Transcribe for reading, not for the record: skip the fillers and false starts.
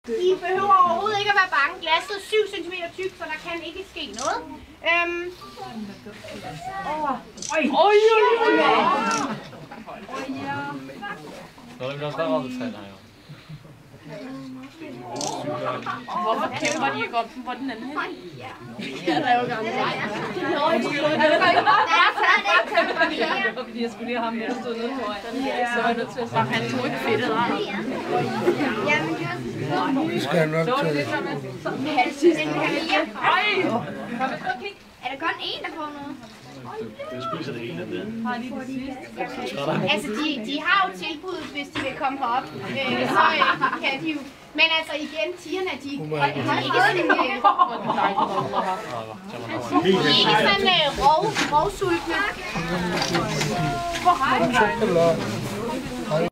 I behøver overhovedet ikke at være bange. Glasset er 7 cm tykt, så der kan ikke ske noget. Några vill ha avträdare här. Hvorfor kæmper de ikke om den på den anden her? Ja, der er jo gamle. Det var fordi, jeg skulle lige have ham med at stå nede foran. Så var jeg nødt til at sige, han tog ikke fedtet af. Vi skal nok til det. Er der kun én, der får noget? Det spiser det hele af det. Altså, de har jo tilbud, hvis de vil komme herop. Så kan de jo. Men altså igen, tigerne, de er ikke sådan rovsultne. Så kan